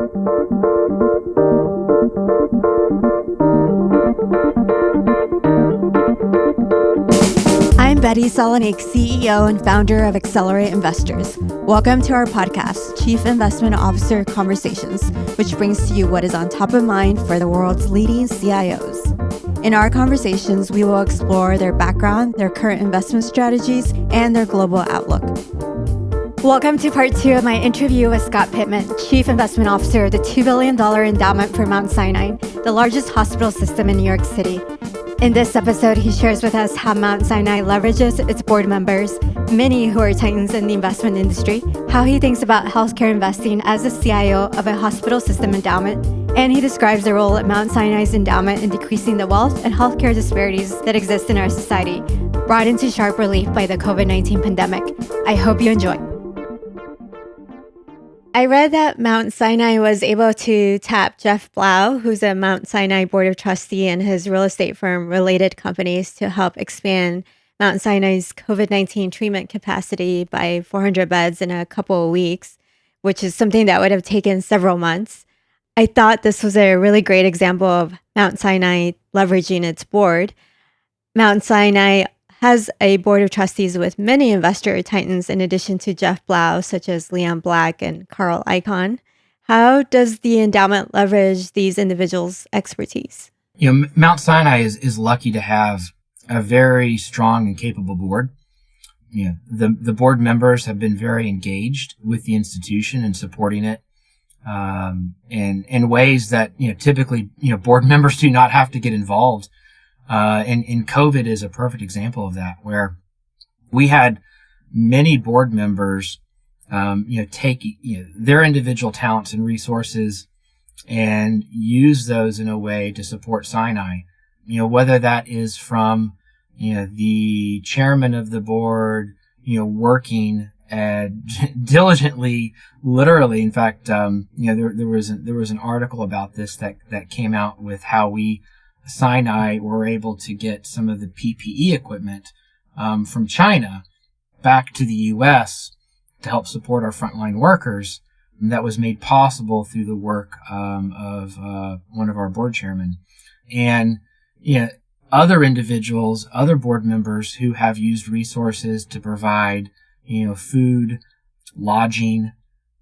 I'm Betty Salonik, CEO and founder of Accelerate Investors. Welcome to our podcast, Chief Investment Officer Conversations, which brings to you what is on top of mind for the world's leading CIOs. In our conversations, we will explore their background, their current investment strategies, and their global outlook. Welcome to part 2 of my interview with Scott Pittman, Chief Investment Officer of the $2 billion endowment for Mount Sinai, the largest hospital system in New York City. In this episode, he shares with us how Mount Sinai leverages its board members, many who are titans in the investment industry, how he thinks about healthcare investing as a CIO of a hospital system endowment, and he describes the role at Mount Sinai's endowment in decreasing the wealth and healthcare disparities that exist in our society, brought into sharp relief by the COVID-19 pandemic. I hope you enjoy. I read that Mount Sinai was able to tap Jeff Blau, who's a Mount Sinai Board of Trustee, and his real estate firm Related Companies to help expand Mount Sinai's COVID-19 treatment capacity by 400 beds in a couple of weeks, which is something that would have taken several months. I thought this was a really great example of Mount Sinai leveraging its board. Mount Sinai has a board of trustees with many investor titans in addition to Jeff Blau, such as Leon Black and Carl Icahn. How does the endowment leverage these individuals' expertise? Mount Sinai is lucky to have a very strong and capable board. The board members have been very engaged with the institution and supporting it in ways that typically board members do not have to get involved. And COVID is a perfect example of that, where we had many board members, take their individual talents and resources and use those in a way to support Sinai. Whether that is from the chairman of the board, working diligently, literally. In fact, there was an article about this that came out with how we Sinai were able to get some of the PPE equipment from China back to the U.S. to help support our frontline workers. And that was made possible through the work of one of our board chairmen. And other individuals, other board members who have used resources to provide food, lodging,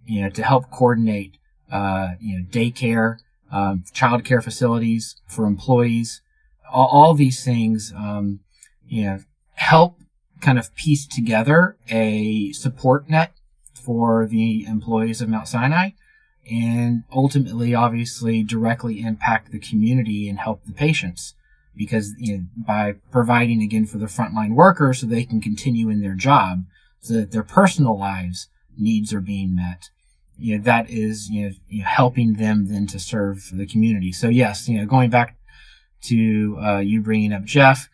to help coordinate daycare, childcare facilities for employees. All these things, help kind of piece together a support net for the employees of Mount Sinai, and ultimately, obviously, directly impact the community and help the patients, because by providing again for the frontline workers so they can continue in their job, so that their personal lives needs are being met. That is, helping them then to serve the community. So yes, going back to, you bringing up Jeff,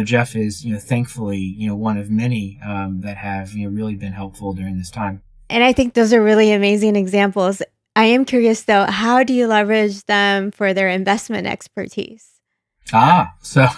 Jeff is, thankfully, one of many, that have, really been helpful during this time. And I think those are really amazing examples. I am curious though, how do you leverage them for their investment expertise? So,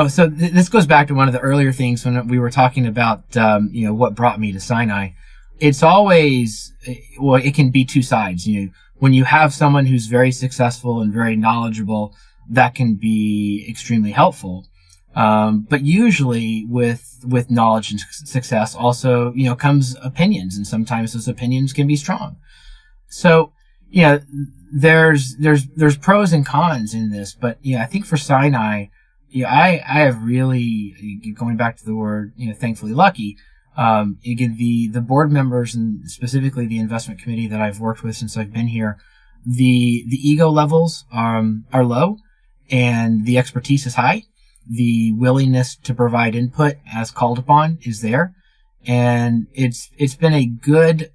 so this goes back to one of the earlier things when we were talking about, what brought me to Sinai. It's always, it can be two sides. When you have someone who's very successful and very knowledgeable, that can be extremely helpful. But usually with knowledge and success also, comes opinions, and sometimes those opinions can be strong. So, there's pros and cons in this, but, I think for Sinai, I have really, going back to the word, thankfully lucky. Again, the board members and specifically the investment committee that I've worked with since I've been here, the ego levels are low and the expertise is high. The willingness to provide input as called upon is there, and it's been a good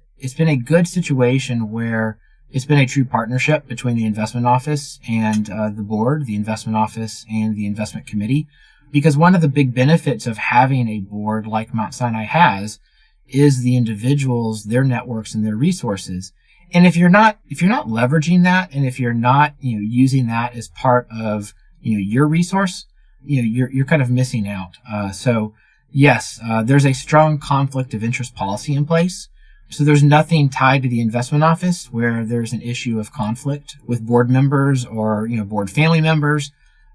situation where it's been a true partnership between the investment office and the board, the investment office and the investment committee. Because one of the big benefits of having a board like Mount Sinai has is the individuals, their networks, and their resources. And if you're not leveraging that, and if you're not, using that as part of, your resource, you're kind of missing out. So yes, there's a strong conflict of interest policy in place. So there's nothing tied to the investment office where there's an issue of conflict with board members or, board family members.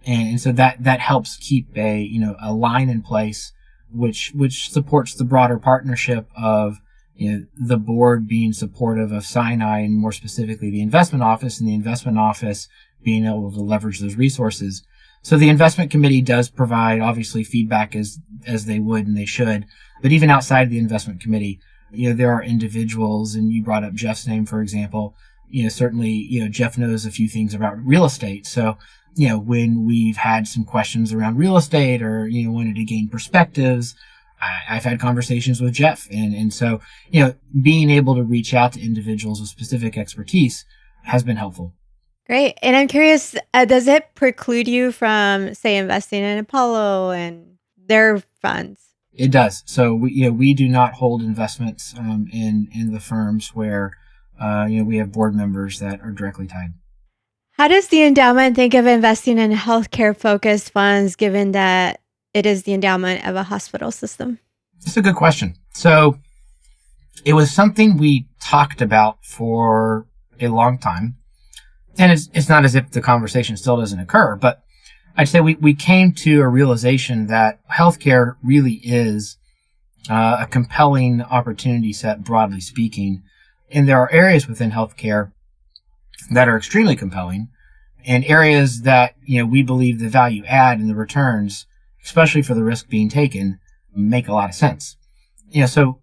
And so that helps keep a line in place, which supports the broader partnership of, the board being supportive of Sinai and more specifically the investment office, and the investment office being able to leverage those resources. So the investment committee does provide obviously feedback as they would and they should, but even outside of the investment committee, there are individuals, and you brought up Jeff's name, for example. Certainly, Jeff knows a few things about real estate. So, when we've had some questions around real estate or, wanted to gain perspectives, I've had conversations with Jeff. And so, being able to reach out to individuals with specific expertise has been helpful. Great. And I'm curious, does it preclude you from, say, investing in Apollo and their funds? It does. So we do not hold investments in the firms where we have board members that are directly tied. How does the endowment think of investing in healthcare-focused funds, given that it is the endowment of a hospital system? That's a good question. So it was something we talked about for a long time, and it's not as if the conversation still doesn't occur, but I'd say we came to a realization that healthcare really is a compelling opportunity set, broadly speaking. And there are areas within healthcare that are extremely compelling, and areas that, we believe the value add and the returns, especially for the risk being taken, make a lot of sense. So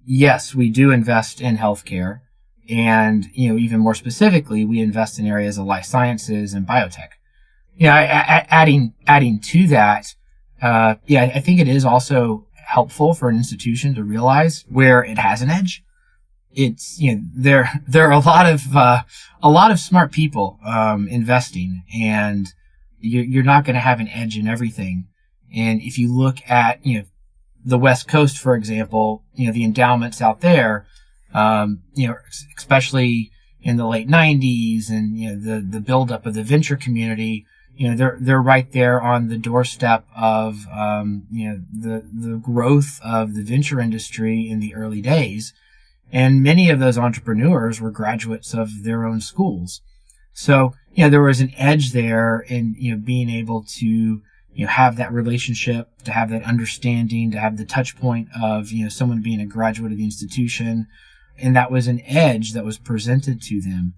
yes, we do invest in healthcare, and, even more specifically, we invest in areas of life sciences and biotech. Adding to that, I think it is also helpful for an institution to realize where it has an edge. It's, there are a lot of smart people, investing, and you're not going to have an edge in everything. And if you look at, the West Coast, for example, the endowments out there, especially in the late 90s and, the buildup of the venture community, they're right there on the doorstep of, the growth of the venture industry in the early days. And many of those entrepreneurs were graduates of their own schools. So, there was an edge there in, being able to, have that relationship, to have that understanding, to have the touch point of, someone being a graduate of the institution. And that was an edge that was presented to them.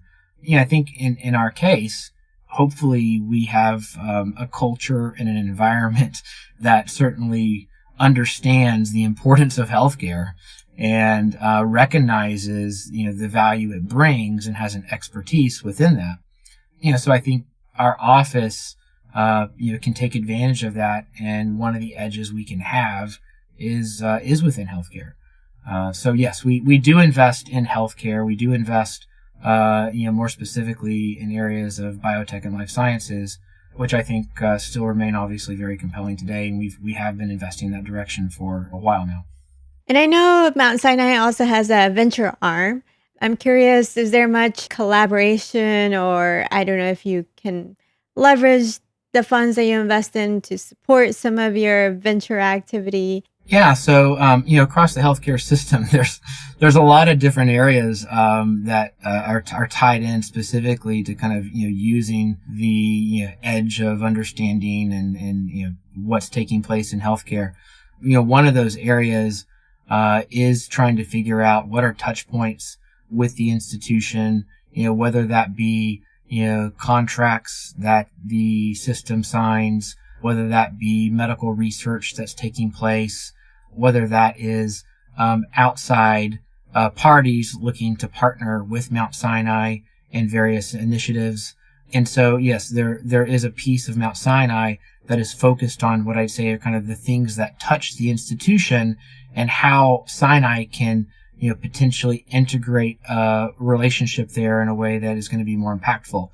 I think in our case, hopefully we have a culture and an environment that certainly understands the importance of healthcare and recognizes, the value it brings and has an expertise within that. So I think our office, can take advantage of that. And one of the edges we can have is within healthcare. So yes, we do invest in healthcare. We do invest, more specifically in areas of biotech and life sciences, which I think still remain obviously very compelling today. And we have been investing in that direction for a while now. And I know Mount Sinai also has a venture arm. I'm curious, is there much collaboration, or I don't know if you can leverage the funds that you invest in to support some of your venture activity? Yeah. So, across the healthcare system, there's a lot of different areas, that, are tied in specifically to kind of, using the, edge of understanding and, what's taking place in healthcare. One of those areas, is trying to figure out what are touch points with the institution, whether that be, contracts that the system signs, whether that be medical research that's taking place, whether that is outside parties looking to partner with Mount Sinai in various initiatives. And so, yes, there is a piece of Mount Sinai that is focused on what I'd say are kind of the things that touch the institution and how Sinai can, potentially integrate a relationship there in a way that is going to be more impactful.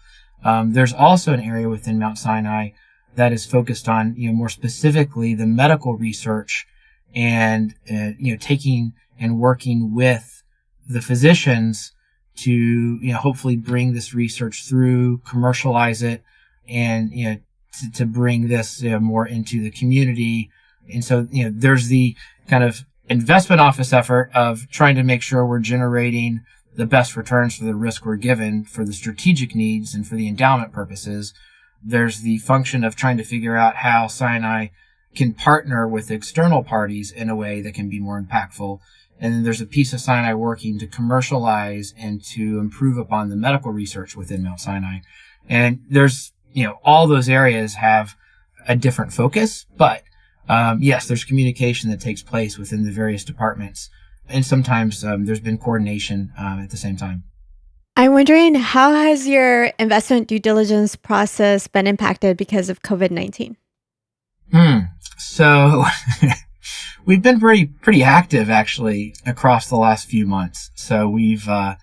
There's also an area within Mount Sinai that is focused on, more specifically the medical research and, taking and working with the physicians to, hopefully bring this research through, commercialize it, and, to bring this more into the community. And so, there's the kind of investment office effort of trying to make sure we're generating the best returns for the risk we're given for the strategic needs and for the endowment purposes. There's the function of trying to figure out how Sinai can partner with external parties in a way that can be more impactful. And then there's a piece of Sinai working to commercialize and to improve upon the medical research within Mount Sinai. And there's, all those areas have a different focus, but yes, there's communication that takes place within the various departments. And sometimes there's been coordination at the same time. I'm wondering, how has your investment due diligence process been impacted because of COVID-19? So we've been pretty active actually across the last few months. So we've done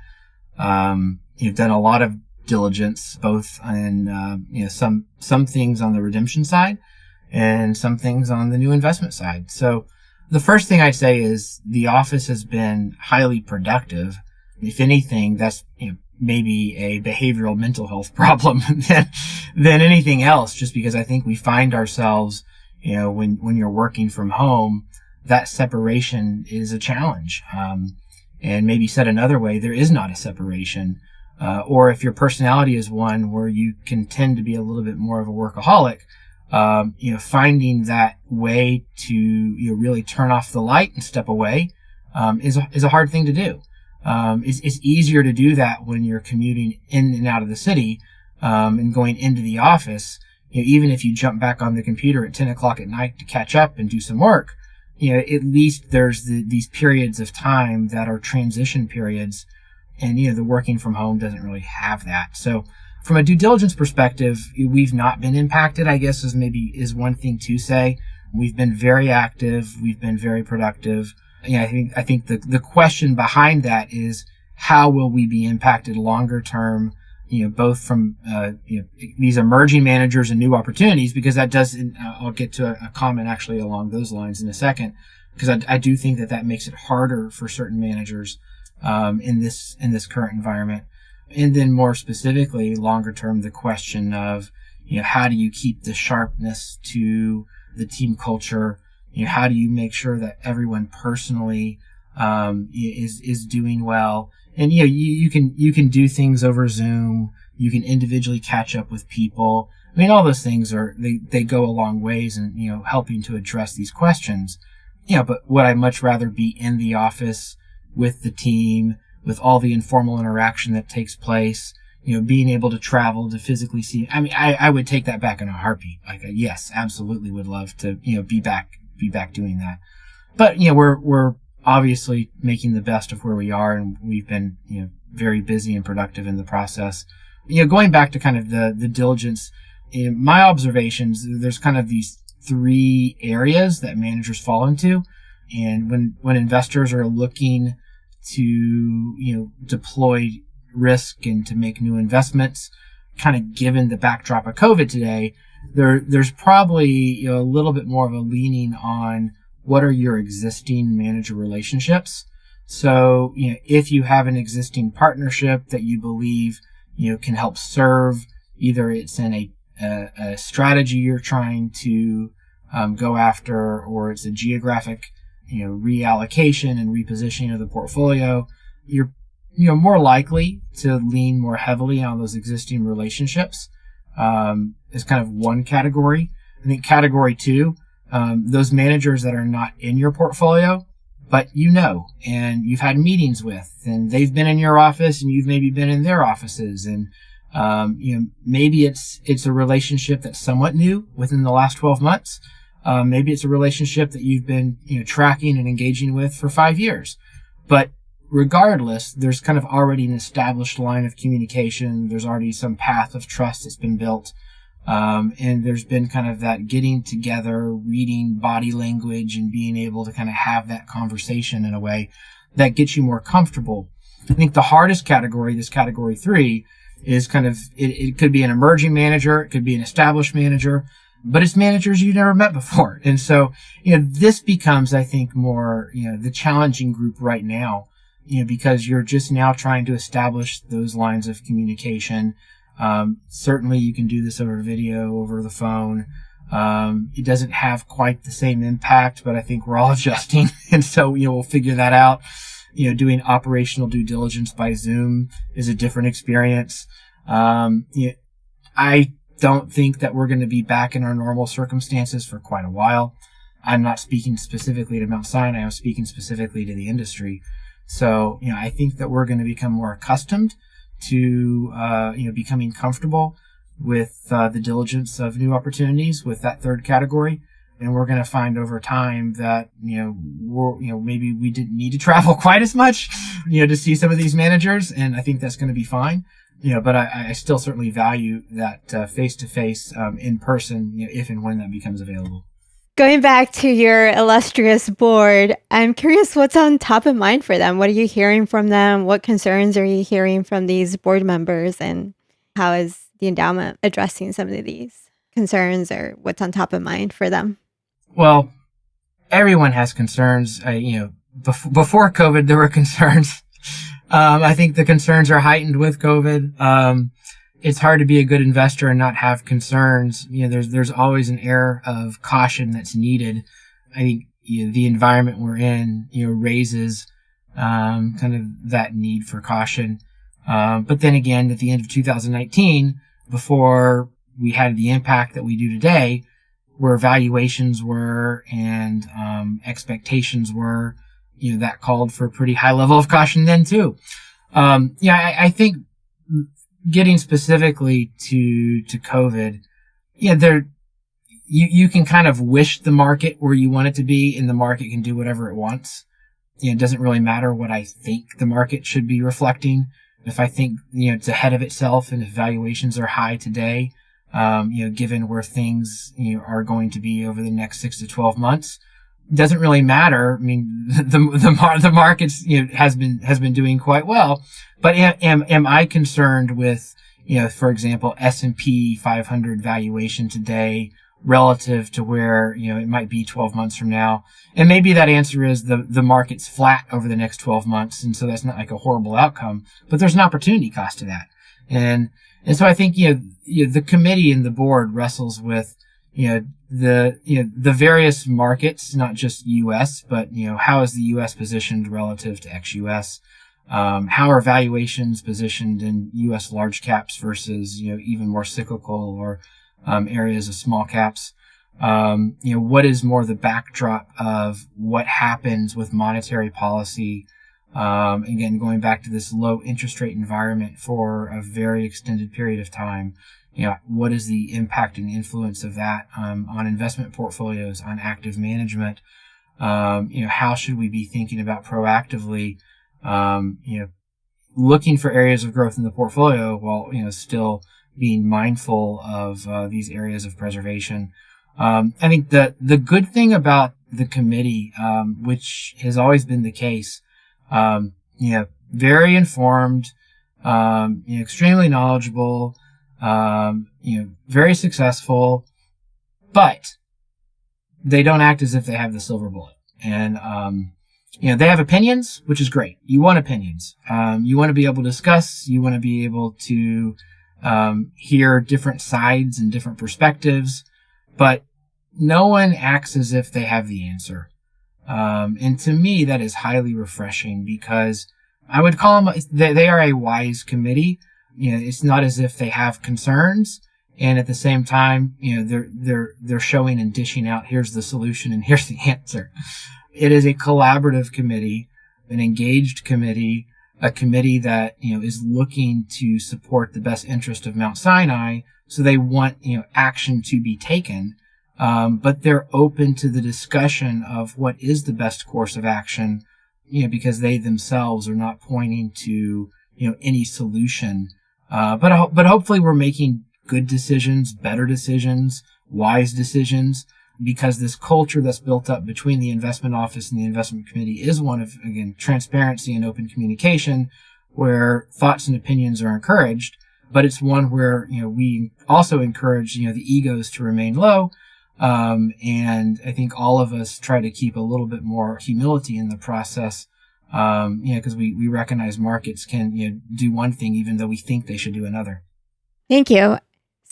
a lot of diligence, both in some things on the redemption side and some things on the new investment side. So the first thing I'd say is the office has been highly productive. If anything, that's maybe a behavioral mental health problem than anything else, just because I think we find ourselves, when you're working from home, that separation is a challenge. And maybe said another way, there is not a separation. Or if your personality is one where you can tend to be a little bit more of a workaholic, finding that way to really turn off the light and step away is a hard thing to do. It's easier to do that when you're commuting in and out of the city and going into the office. Even if you jump back on the computer at 10 o'clock at night to catch up and do some work, at least there's these periods of time that are transition periods, and the working from home doesn't really have that. So from a due diligence perspective, we've not been impacted, I guess is one thing to say. We've been very active. We've been very productive. I think the question behind that is, how will we be impacted longer term, both from, these emerging managers and new opportunities, because that does, I'll get to a comment actually along those lines in a second, because I do think that makes it harder for certain managers, in this current environment. And then more specifically, longer term, the question of, how do you keep the sharpness to the team culture? How do you make sure that everyone personally is doing well? And you can do things over Zoom. You can individually catch up with people. I mean, all those things they go a long ways in helping to address these questions. But would I much rather be in the office with the team, with all the informal interaction that takes place? Being able to travel to physically see. I mean, I would take that back in a heartbeat. Like, yes, absolutely would love to be back doing that. But we're obviously making the best of where we are, and we've been very busy and productive in the process. Going back to kind of the diligence, in my observations, there's kind of these three areas that managers fall into, and when investors are looking to deploy risk and to make new investments, kind of given the backdrop of COVID today, there's probably a little bit more of a leaning on what are your existing manager relationships. So if you have an existing partnership that you believe can help serve, either it's in a strategy you're trying to go after, or it's a geographic reallocation and repositioning of the portfolio, you're more likely to lean more heavily on those existing relationships. Is kind of one category. I think category two, those managers that are not in your portfolio, but and you've had meetings with, and they've been in your office and you've maybe been in their offices, and maybe it's a relationship that's somewhat new within the last 12 months. Maybe it's a relationship that you've been tracking and engaging with for 5 years. But regardless, there's kind of already an established line of communication. There's already some path of trust that's been built. And there's been kind of that getting together, reading body language, and being able to kind of have that conversation in a way that gets you more comfortable. I think the hardest category, this category three, is kind of, it could be an emerging manager, it could be an established manager, but it's managers you've never met before. And so, this becomes, I think, more, the challenging group right now, because you're just now trying to establish those lines of communication. Certainly you can do this over video, over the phone. It doesn't have quite the same impact, but I think we're all adjusting. And so, we'll figure that out. Doing operational due diligence by Zoom is a different experience. I don't think that we're going to be back in our normal circumstances for quite a while. I'm not speaking specifically to Mount Sinai. I'm speaking specifically to the industry. So, I think that we're going to become more accustomed to, becoming comfortable with the diligence of new opportunities with that third category. And we're going to find over time that, maybe we didn't need to travel quite as much, to see some of these managers. And I think that's going to be fine. But I still certainly value that face-to-face, in person, if and when that becomes available. Going back to your illustrious board, I'm curious what's on top of mind for them. What are you hearing from them? What concerns are you hearing from these board members? And how is the endowment addressing some of these concerns, or what's on top of mind for them? Well, everyone has concerns. Before COVID, there were concerns. I think the concerns are heightened with COVID. It's hard to be a good investor and not have concerns. There's always an air of caution that's needed. I think the environment we're in, raises kind of that need for caution. But then again, at the end of 2019, before we had the impact that we do today, where valuations were and expectations were, that called for a pretty high level of caution then too. I think getting specifically to COVID, you can kind of wish the market where you want it to be, and the market can do whatever it wants. It doesn't really matter what I think the market should be reflecting. If I think, it's ahead of itself, and if valuations are high today, given where things, are going to be over the next 6 to 12 months, it doesn't really matter. I mean, the markets, has been doing quite well, but am I concerned with, for example, S&P 500 valuation today relative to where, it might be 12 months from now? And maybe that answer is the market's flat over the next 12 months. And so that's not like a horrible outcome, but there's an opportunity cost to that. And so I think, the committee and the board wrestles with, the various markets, not just U.S., but, how is the U.S. positioned relative to ex-U.S.? How are valuations positioned in U.S. large caps versus, even more cyclical or, areas of small caps? What is more the backdrop of what happens with monetary policy? Again, going back to this low interest rate environment for a very extended period of time, what is the impact and influence of that, on investment portfolios, on active management? How should we be thinking about proactively, looking for areas of growth in the portfolio while, still being mindful of, these areas of preservation? I think the good thing about the committee, which has always been the case, very informed, extremely knowledgeable, very successful, but they don't act as if they have the silver bullet. And, they have opinions, which is great. You want opinions. You want to be able to discuss. You want to be able to, hear different sides and different perspectives, but no one acts as if they have the answer. And to me, that is highly refreshing, because I would call them, they are a wise committee. It's not as if they have concerns, and at the same time, they're showing and dishing out, here's the solution and here's the answer. It is a collaborative committee, an engaged committee, a committee that, is looking to support the best interest of Mount Sinai. So they want, action to be taken. But they're open to the discussion of what is the best course of action, because they themselves are not pointing to, any solution. But hopefully we're making good decisions, better decisions, wise decisions, because this culture that's built up between the investment office and the investment committee is one of, again, transparency and open communication, where thoughts and opinions are encouraged, but it's one where, we also encourage, the egos to remain low. And I think all of us try to keep a little bit more humility in the process, because we recognize markets can, do one thing even though we think they should do another. Thank you.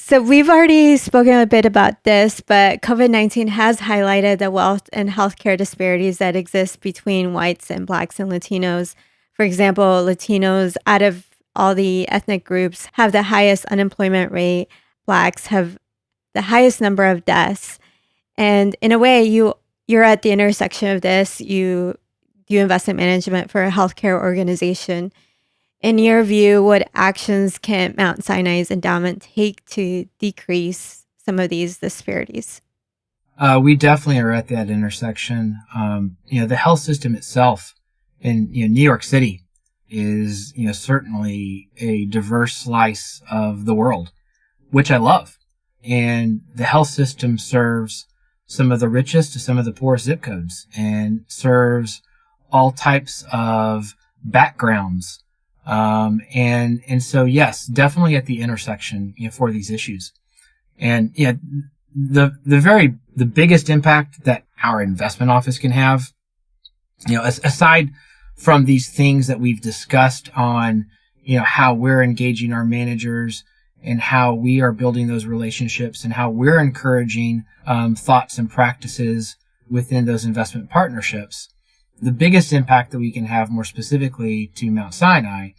So we've already spoken a bit about this, but COVID-19 has highlighted the wealth and healthcare disparities that exist between whites and Blacks and Latinos. For example, Latinos, out of all the ethnic groups, have the highest unemployment rate. Blacks have the highest number of deaths. And in a way, you're at the intersection of this. You do investment management for a healthcare organization. In your view, what actions can Mount Sinai's endowment take to decrease some of these disparities? We definitely are at that intersection. The health system itself in New York City is certainly a diverse slice of the world, which I love. And the health system serves some of the richest to some of the poorest zip codes and serves all types of backgrounds. And so, yes, definitely at the intersection, for these issues. And, the biggest impact that our investment office can have, aside from these things that we've discussed on, how we're engaging our managers and how we are building those relationships and how we're encouraging, thoughts and practices within those investment partnerships. The biggest impact that we can have more specifically to Mount Sinai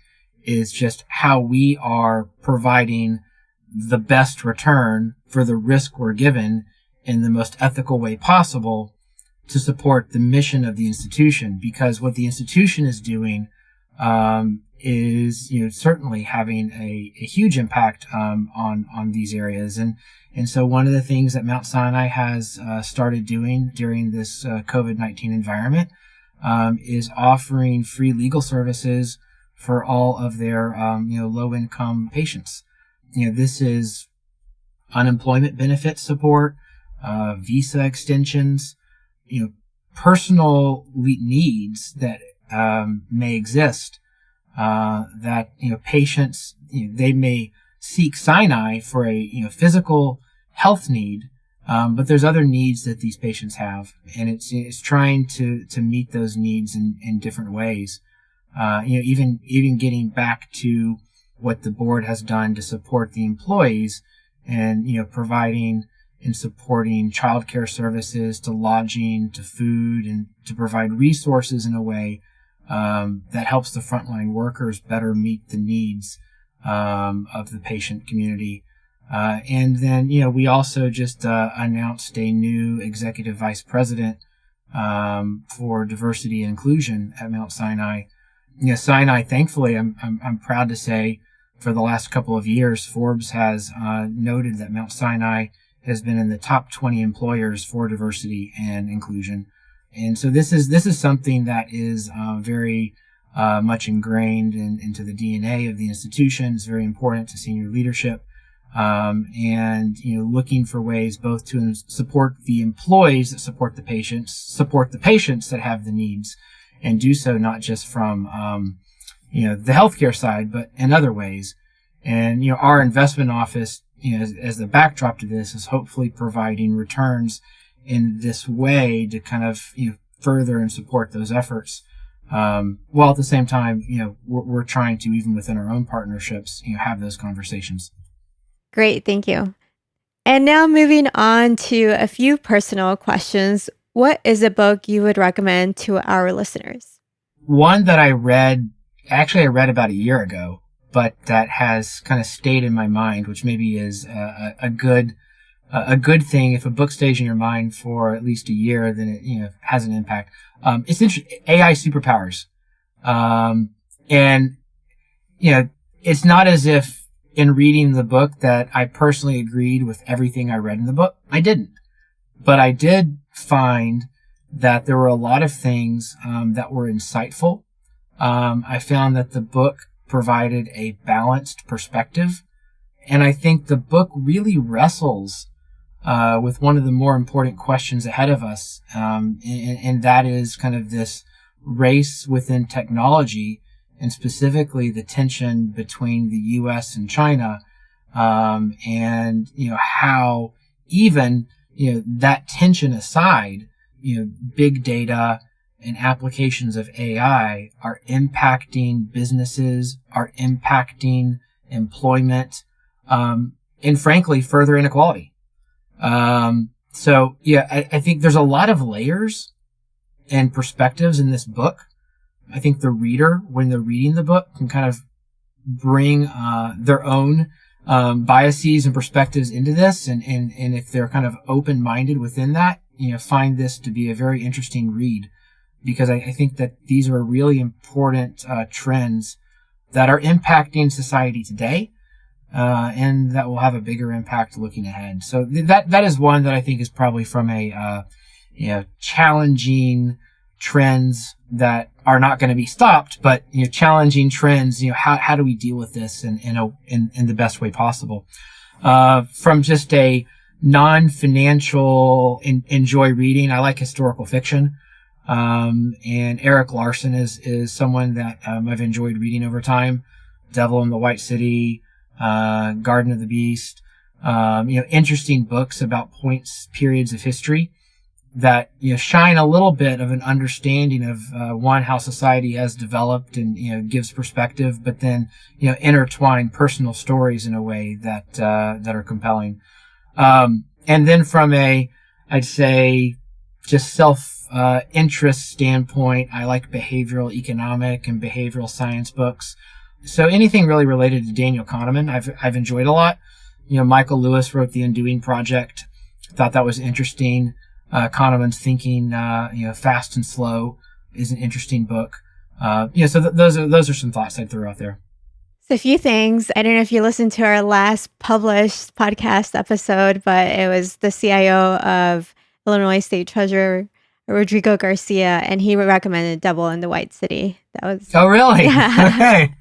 is just how we are providing the best return for the risk we're given in the most ethical way possible to support the mission of the institution. Because what the institution is doing is certainly having a huge impact on these areas. And so one of the things that Mount Sinai has started doing during this COVID-19 environment is offering free legal services for all of their, low-income patients. This is unemployment benefit support, visa extensions, personal needs that may exist, that patients they may seek Sinai for a physical health need. But there's other needs that these patients have, and it's trying to meet those needs in different ways. Even getting back to what the board has done to support the employees and, providing and supporting childcare services to lodging, to food, and to provide resources in a way, that helps the frontline workers better meet the needs, of the patient community. And then, we also just announced a new executive vice president for diversity and inclusion at Mount Sinai. Sinai, thankfully, I'm proud to say, for the last couple of years, Forbes has noted that Mount Sinai has been in the top 20 employers for diversity and inclusion. And so this is something that is very much ingrained into the DNA of the institution. It's very important to senior leadership. And looking for ways both to support the employees that support the patients that have the needs, and do so not just from the healthcare side, but in other ways. And our investment office, as the backdrop to this, is hopefully providing returns in this way to kind of further and support those efforts. While at the same time, we're trying to, even within our own partnerships, have those conversations. Great, thank you. And now moving on to a few personal questions. What is a book you would recommend to our listeners? One that I read about a year ago, but that has kind of stayed in my mind, which maybe is a good thing. If a book stays in your mind for at least a year, then it has an impact. It's interesting. AI Superpowers. And it's not as if in reading the book that I personally agreed with everything I read in the book. I didn't. But I did find that there were a lot of things that were insightful. I found that the book provided a balanced perspective. And I think the book really wrestles with one of the more important questions ahead of us. And that is kind of this race within technology, and specifically the tension between the U.S. and China, and how even that tension aside, big data and applications of AI are impacting businesses, are impacting employment, and frankly, further inequality. I think there's a lot of layers and perspectives in this book. I think the reader, when they're reading the book, can kind of bring their own biases and perspectives into this, and if they're kind of open-minded within that, find this to be a very interesting read, because I think that these are really important trends that are impacting society today, and that will have a bigger impact looking ahead. So that is one that I think is probably from a challenging trends that are not going to be stopped, but challenging trends. How do we deal with this in the best way possible? From just a non-financial enjoy reading, I like historical fiction. And Eric Larson is someone that I've enjoyed reading over time. Devil in the White City, Garden of the Beast, interesting books about periods of history that shine a little bit of an understanding of how society has developed and gives perspective, but then intertwine personal stories in a way that are compelling. And then from I'd say just self interest standpoint, I like behavioral economic and behavioral science books. So anything really related to Daniel Kahneman, I've enjoyed a lot. Michael Lewis wrote The Undoing Project. Thought that was interesting. Kahneman's Thinking, Fast and Slow is an interesting book. So those are some thoughts I'd throw out there. So a few things. I don't know if you listened to our last published podcast episode, but it was the CIO of Illinois State Treasurer, Rodrigo Garcia, and he recommended Devil in the White City. That was... Oh, really? Yeah. Okay.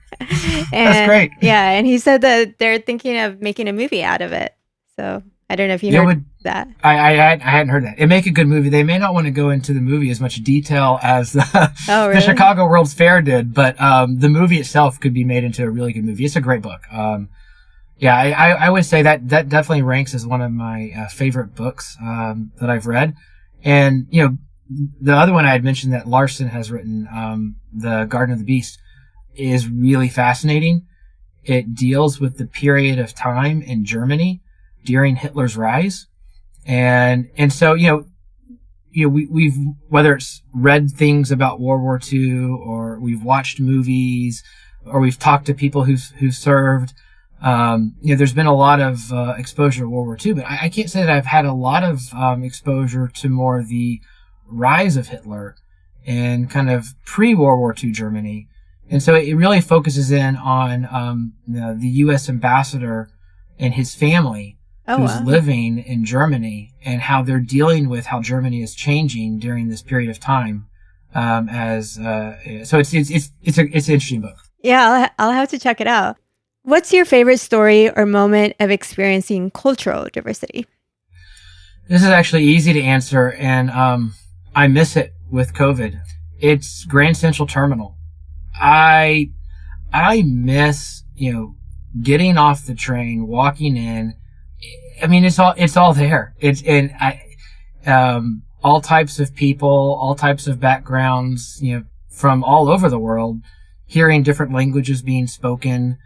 That's great. Yeah, and he said that they're thinking of making a movie out of it. So I don't know if you heard that. I hadn't heard that. It'd make a good movie. They may not want to go into the movie as much detail as the Chicago World's Fair did, but the movie itself could be made into a really good movie. It's a great book. I would say that definitely ranks as one of my favorite books that I've read. And the other one I had mentioned that Larson has written, The Garden of the Beast, is really fascinating. It deals with the period of time in Germany during Hitler's rise. And so, we've, whether it's read things about World War II, or we've watched movies, or we've talked to people who've served, there's been a lot of exposure to World War II, but I can't say that I've had a lot of exposure to more the rise of Hitler and kind of pre-World War II Germany. And so it really focuses in on the U.S. ambassador and his family who's living in Germany, and how they're dealing with how Germany is changing during this period of time. So it's an interesting book. Yeah, I'll have to check it out. What's your favorite story or moment of experiencing cultural diversity? This is actually easy to answer, and I miss it with COVID. It's Grand Central Terminal. I miss, getting off the train, walking in. I mean, it's all there. All types of people, all types of backgrounds, from all over the world, hearing different languages being spoken.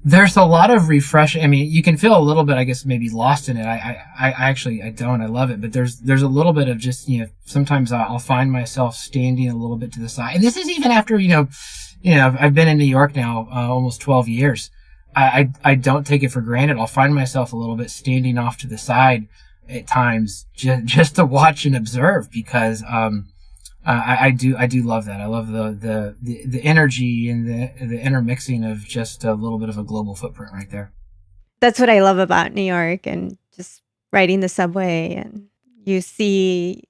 There's a lot of refreshing. I mean, you can feel a little bit, I guess, maybe lost in it. I don't. I love it. But there's a little bit of just, sometimes I'll find myself standing a little bit to the side. And this is even after, I've been in New York now, almost 12 years. I don't take it for granted. I'll find myself a little bit standing off to the side at times just to watch and observe, because, I do love that. I love the energy and the intermixing of just a little bit of a global footprint right there. That's what I love about New York, and just riding the subway, and you see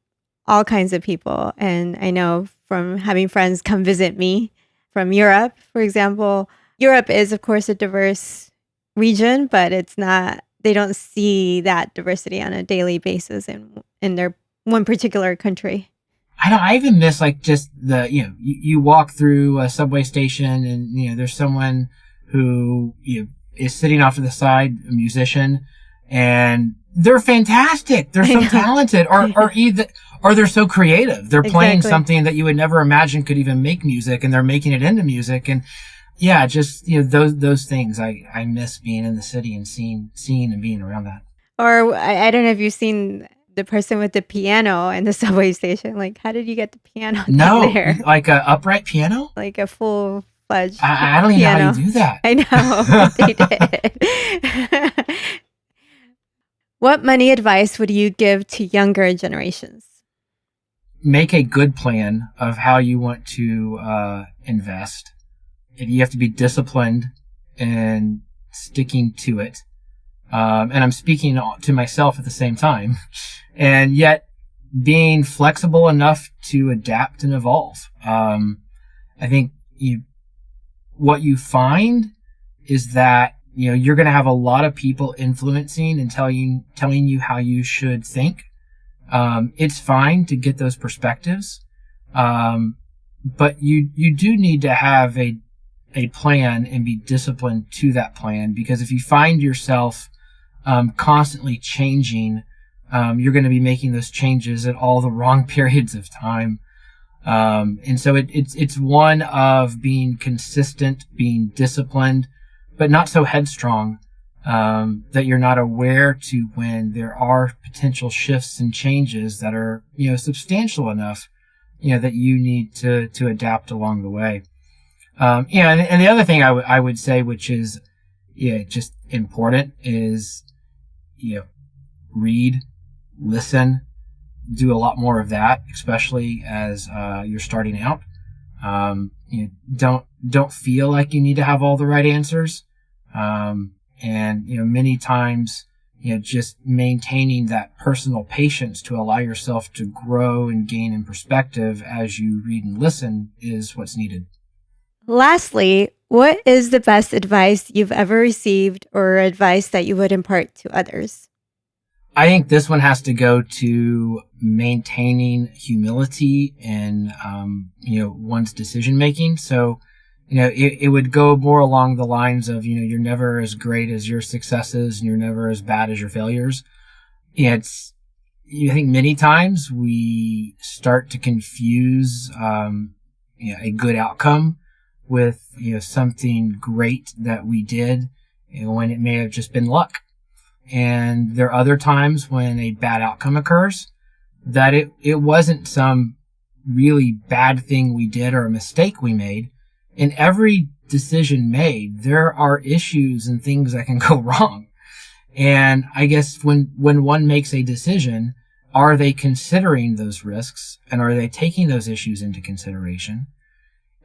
all kinds of people. And I know from having friends come visit me from Europe, for example. Europe is, of course, a diverse region, but it's not. They don't see that diversity on a daily basis in their one particular country. I even miss just you walk through a subway station, and there's someone who is sitting off to the side, a musician, and they're fantastic. They're so talented, or they're so creative. They're playing something that you would never imagine could even make music, and they're making it into music. And Yeah, just, those things. I miss being in the city and seeing and being around that. Or I don't know if you've seen the person with the piano in the subway station. Like, how did you get the piano No, there? like a upright piano? Like a full-fledged I don't even know piano. how you do that. I know, they did. What money advice would you give to younger generations? Make a good plan of how you want to invest. You have to be disciplined and sticking to it. And I'm speaking to myself at the same time, and yet being flexible enough to adapt and evolve. I think what you find is that, you're going to have a lot of people influencing and telling you how you should think. It's fine to get those perspectives. But you do need to have a plan and be disciplined to that plan, because if you find yourself constantly changing, you're going to be making those changes at all the wrong periods of time. And so it's one of being consistent, being disciplined, but not so headstrong, that you're not aware to when there are potential shifts and changes that are, substantial enough, that you need to adapt along the way. And the other thing I would say, which is, just important, is, read, listen, do a lot more of that, especially as you're starting out. Don't feel like you need to have all the right answers. And many times, just maintaining that personal patience to allow yourself to grow and gain in perspective as you read and listen is what's needed. Lastly, what is the best advice you've ever received, or advice that you would impart to others? I think this one has to go to maintaining humility in, one's decision making. So, it would go more along the lines of, you're never as great as your successes and you're never as bad as your failures. I think many times we start to confuse, a good outcome with, something great that we did, when it may have just been luck. And there are other times when a bad outcome occurs that it wasn't some really bad thing we did or a mistake we made. In every decision made, there are issues and things that can go wrong. And I guess when one makes a decision, are they considering those risks, and are they taking those issues into consideration?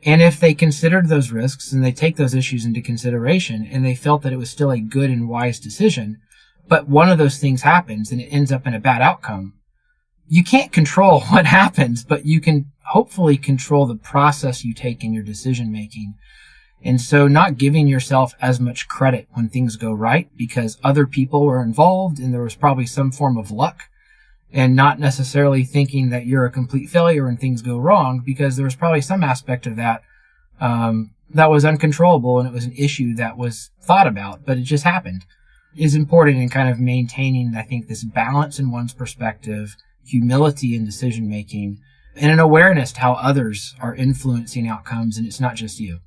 And if they considered those risks and they take those issues into consideration and they felt that it was still a good and wise decision, but one of those things happens and it ends up in a bad outcome, you can't control what happens, but you can hopefully control the process you take in your decision making. And so not giving yourself as much credit when things go right because other people were involved and there was probably some form of luck, and not necessarily thinking that you're a complete failure when things go wrong because there was probably some aspect of that that was uncontrollable and it was an issue that was thought about, but it just happened, is important in kind of maintaining, I think, this balance in one's perspective, humility in decision making, and an awareness to how others are influencing outcomes, and it's not just you.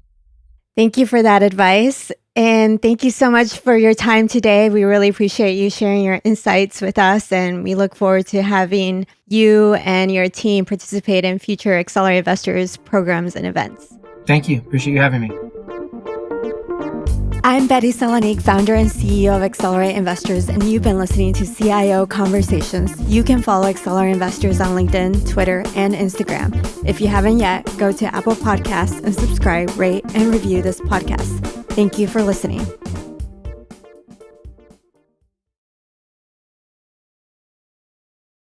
Thank you for that advice. And thank you so much for your time today. We really appreciate you sharing your insights with us. And we look forward to having you and your team participate in future Accelerate Investors programs and events. Thank you. Appreciate you having me. I'm Betty Salonik, founder and CEO of Accelerate Investors, and you've been listening to CIO Conversations. You can follow Accelerate Investors on LinkedIn, Twitter, and Instagram. If you haven't yet, go to Apple Podcasts and subscribe, rate, and review this podcast. Thank you for listening.